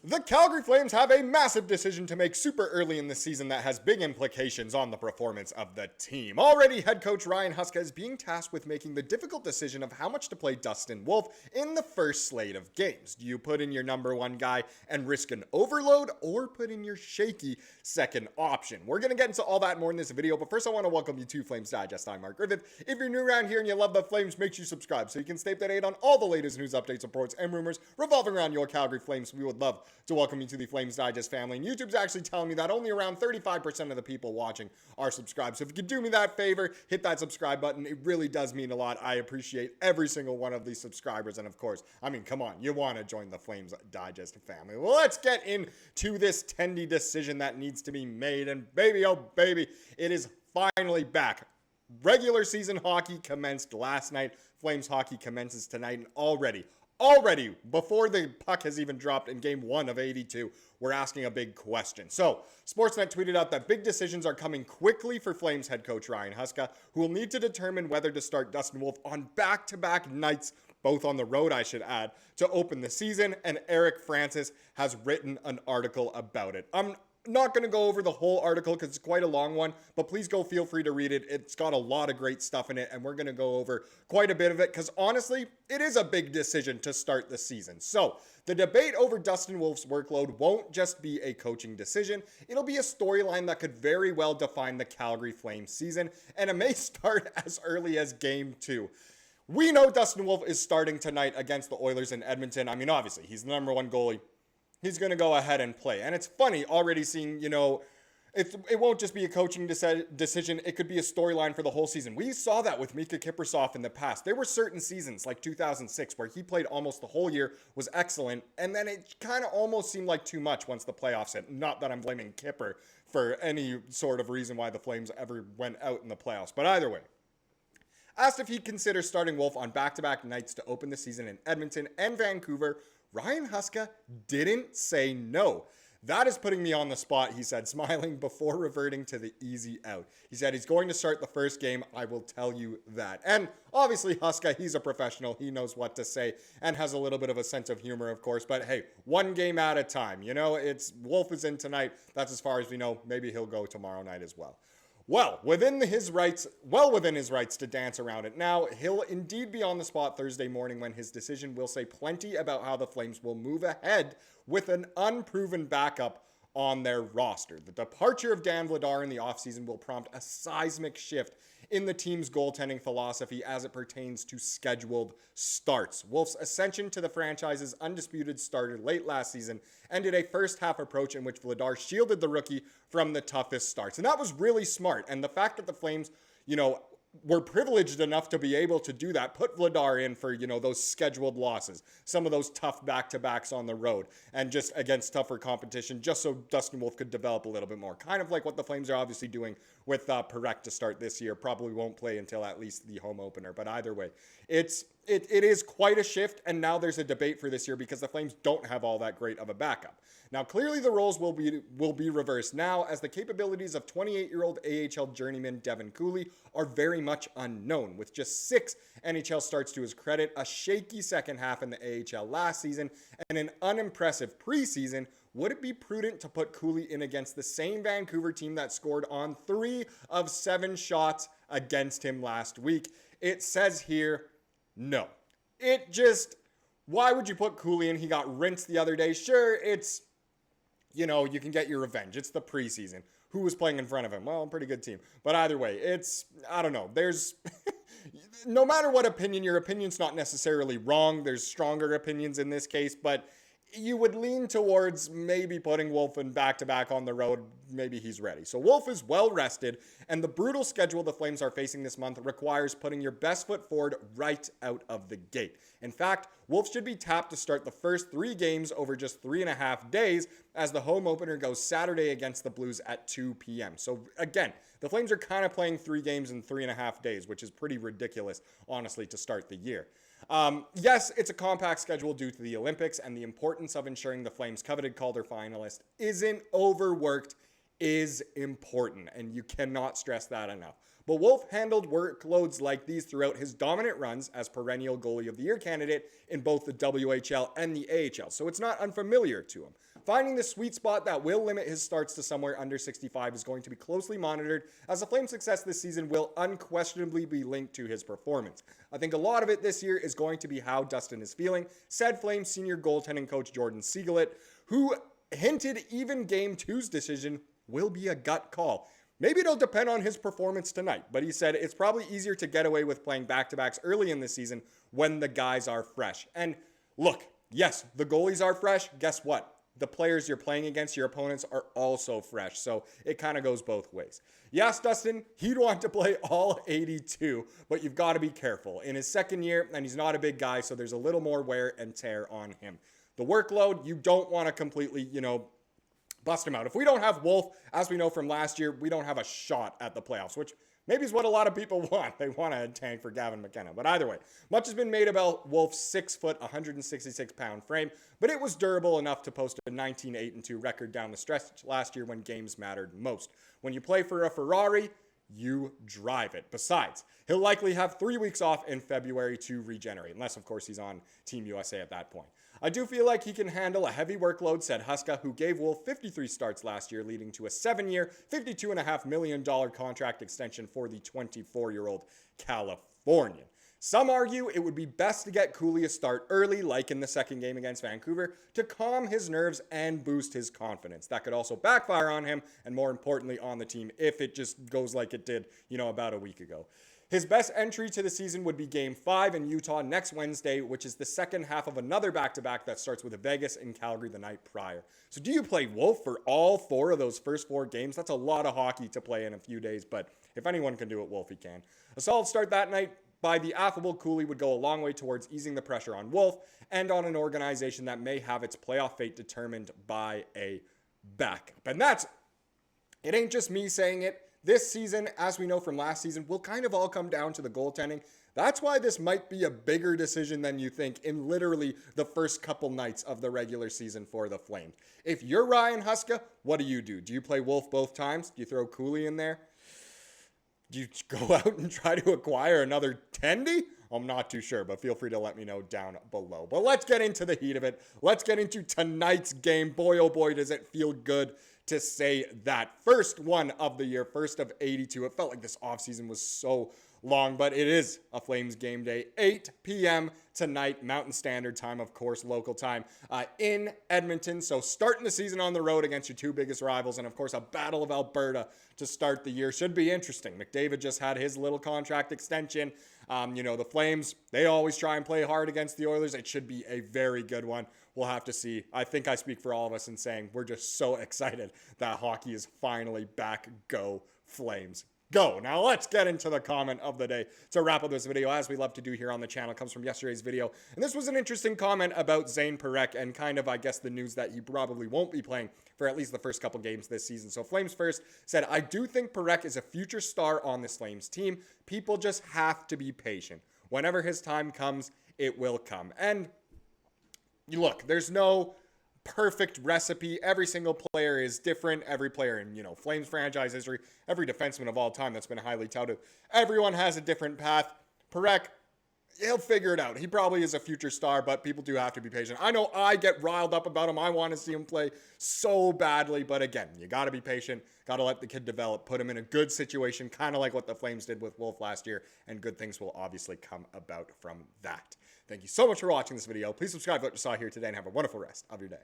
The Calgary Flames have a massive decision to make super early in the season that has big implications on the performance of the team. Already, head coach Ryan Huska is being tasked with making the difficult decision of how much to play Dustin Wolf in the first slate of games. Do you put in your number one guy and risk an overload, or put in your shaky second option? We're going to get into all that more in this video, but first I want to welcome you to Flames Digest. I'm Mark Griffith. If you're new around here and you love the Flames, make sure you subscribe so you can stay up to date on all the latest news, updates, reports, and rumors revolving around your Calgary Flames. We would love to welcome you to the Flames Digest family. And YouTube's actually telling me that only around 35% of the people watching are subscribed. So if you could do me that favor, hit that subscribe button. It really does mean a lot. I appreciate every single one of these subscribers. And of course, I mean, come on, you want to join the Flames Digest family. Well, let's get into this Tendy decision that needs to be made. And baby, oh baby, it is finally back. Regular season hockey commenced last night. Flames hockey commences tonight, and already, before the puck has even dropped in game 1 of 82, we're asking a big question. So, Sportsnet tweeted out that big decisions are coming quickly for Flames head coach Ryan Huska, who will need to determine whether to start Dustin Wolf on back-to-back nights, both on the road, I should add, to open the season, and Eric Francis has written an article about it. I'm not going to go over the whole article because it's quite a long one, but please go feel free to read it. It's got a lot of great stuff in it, and we're going to go over quite a bit of it because honestly, it is a big decision to start the season. So the debate over Dustin Wolf's workload won't just be a coaching decision. It'll be a storyline that could very well define the Calgary Flames season, and it may start as early as game 2. We know Dustin Wolf is starting tonight against the Oilers in Edmonton. I mean, obviously, he's the number one goalie. He's going to go ahead and play. And it's funny already seeing, it won't just be a coaching decision. It could be a storyline for the whole season. We saw that with Mika Kiprusoff in the past. There were certain seasons like 2006 where he played almost the whole year, was excellent, and then it kind of almost seemed like too much once the playoffs hit. Not that I'm blaming Kipper for any sort of reason why the Flames ever went out in the playoffs. But either way, asked if he'd consider starting Wolf on back-to-back nights to open the season in Edmonton and Vancouver, Ryan Huska didn't say no. That is putting me on the spot, he said, smiling before reverting to the easy out. He said he's going to start the first game, I will tell you that. And obviously Huska, he's a professional, he knows what to say, and has a little bit of a sense of humor, of course. But hey, one game at a time. It's Wolf is in tonight. That's as far as we know. Maybe he'll go tomorrow night as well. Well within his rights to dance around it now, he'll indeed be on the spot Thursday morning when his decision will say plenty about how the Flames will move ahead with an unproven backup on their roster. The departure of Dan Vladar in the offseason will prompt a seismic shift in the team's goaltending philosophy as it pertains to scheduled starts. Wolf's ascension to the franchise's undisputed starter late last season ended a first-half approach in which Vladar shielded the rookie from the toughest starts. And that was really smart. And the fact that the Flames, were privileged enough to be able to do that, put Vladar in for, those scheduled losses, some of those tough back-to-backs on the road, and just against tougher competition, just so Dustin Wolf could develop a little bit more. Kind of like what the Flames are obviously doing with Perek to start this year. Probably won't play until at least the home opener, but either way, it is quite a shift, and now there's a debate for this year because the Flames don't have all that great of a backup. Now, clearly the roles will be reversed now, as the capabilities of 28-year-old AHL journeyman Devin Cooley are very much unknown. With just 6 NHL starts to his credit, a shaky second half in the AHL last season, and an unimpressive preseason, would it be prudent to put Cooley in against the same Vancouver team that scored on 3 of 7 shots against him last week? It says here, no. Why would you put Cooley in? He got rinsed the other day. Sure, it's, you can get your revenge. It's the preseason. Who was playing in front of him? Well, a pretty good team. But either way, I don't know. There's, no matter what opinion, your opinion's not necessarily wrong. There's stronger opinions in this case, but you would lean towards maybe putting Wolf in back-to-back on the road. Maybe he's ready. So Wolf is well rested, and the brutal schedule the Flames are facing this month requires putting your best foot forward right out of the gate. In fact, Wolf should be tapped to start the first 3 games over just 3.5 days, as the home opener goes Saturday against the Blues at 2 p.m. So again, the Flames are kind of playing 3 games in 3.5 days, which is pretty ridiculous, honestly, to start the year. Yes, it's a compact schedule due to the Olympics, and the importance of ensuring the Flames' coveted Calder finalist isn't overworked is important, and you cannot stress that enough. But Wolf handled workloads like these throughout his dominant runs as perennial goalie of the year candidate in both the WHL and the AHL, so it's not unfamiliar to him. Finding the sweet spot that will limit his starts to somewhere under 65 is going to be closely monitored, as the Flames' success this season will unquestionably be linked to his performance. I think a lot of it this year is going to be how Dustin is feeling, said Flames senior goaltending coach Jordan Siegelet, who hinted even Game 2's decision will be a gut call. Maybe it'll depend on his performance tonight, but he said it's probably easier to get away with playing back-to-backs early in the season when the guys are fresh. And look, yes, the goalies are fresh. Guess what? The players you're playing against, your opponents, are also fresh. So it kind of goes both ways. Yes, Dustin, he'd want to play all 82, but you've got to be careful. In his second year, and he's not a big guy, so there's a little more wear and tear on him. The workload, you don't want to completely, bust him out. If we don't have Wolf, as we know from last year, we don't have a shot at the playoffs, which maybe is what a lot of people want. They want a tank for Gavin McKenna. But either way, much has been made about Wolf's 6 foot, 166-pound frame, but it was durable enough to post a 19-8-2 record down the stretch last year when games mattered most. When you play for a Ferrari, you drive it. Besides, he'll likely have 3 weeks off in February to regenerate, unless, of course, he's on Team USA at that point. I do feel like he can handle a heavy workload, said Huska, who gave Wolf 53 starts last year, leading to a 7-year, $52.5 million contract extension for the 24-year-old Californian. Some argue it would be best to get Cooley a start early, like in the second game against Vancouver, to calm his nerves and boost his confidence. That could also backfire on him, and more importantly on the team, if it just goes like it did, about a week ago. His best entry to the season would be Game 5 in Utah next Wednesday, which is the second half of another back-to-back that starts with Vegas and Calgary the night prior. So do you play Wolf for all 4 of those first 4 games? That's a lot of hockey to play in a few days, but if anyone can do it, Wolf, he can. A solid start that night by the affable Cooley would go a long way towards easing the pressure on Wolf and on an organization that may have its playoff fate determined by a backup. And it ain't just me saying it. This season, as we know from last season, will kind of all come down to the goaltending. That's why this might be a bigger decision than you think in literally the first couple nights of the regular season for the Flames. If you're Ryan Huska, what do? Do you play Wolf both times? Do you throw Cooley in there? Do you go out and try to acquire another Tendy? I'm not too sure, but feel free to let me know down below. But let's get into the heat of it. Let's get into tonight's game. Boy, oh boy, does it feel good to say that. First one of the year, first of 82. It felt like this offseason was so long, but it is a Flames game day. 8 p.m. tonight, Mountain Standard Time, of course, local time, in Edmonton. So starting the season on the road against your 2 biggest rivals, and of course a Battle of Alberta to start the year. Should be interesting. McDavid just had his little contract extension. The Flames, they always try and play hard against the Oilers. It should be a very good one. We'll have to see. I think I speak for all of us in saying we're just so excited that hockey is finally back. Go Flames. Go. Now let's get into the comment of the day to wrap up this video, as we love to do here on the channel. It comes from yesterday's video, and this was an interesting comment about Zane Parekh and kind of, I guess, the news that he probably won't be playing for at least the first couple games this season. So Flames First said, I do think Parekh is a future star on this Flames team. People just have to be patient. Whenever his time comes, it will come. And look, there's no perfect recipe. Every single player is different. Every player in, Flames franchise history, every defenseman of all time that's been highly touted, everyone has a different path. Parekh, he'll figure it out. He probably is a future star, but people do have to be patient. I know I get riled up about him. I want to see him play so badly, but again, you got to be patient. Got to let the kid develop, put him in a good situation, kind of like what the Flames did with Wolf last year, and good things will obviously come about from that. Thank you so much for watching this video. Please subscribe to what you saw here today and have a wonderful rest of your day.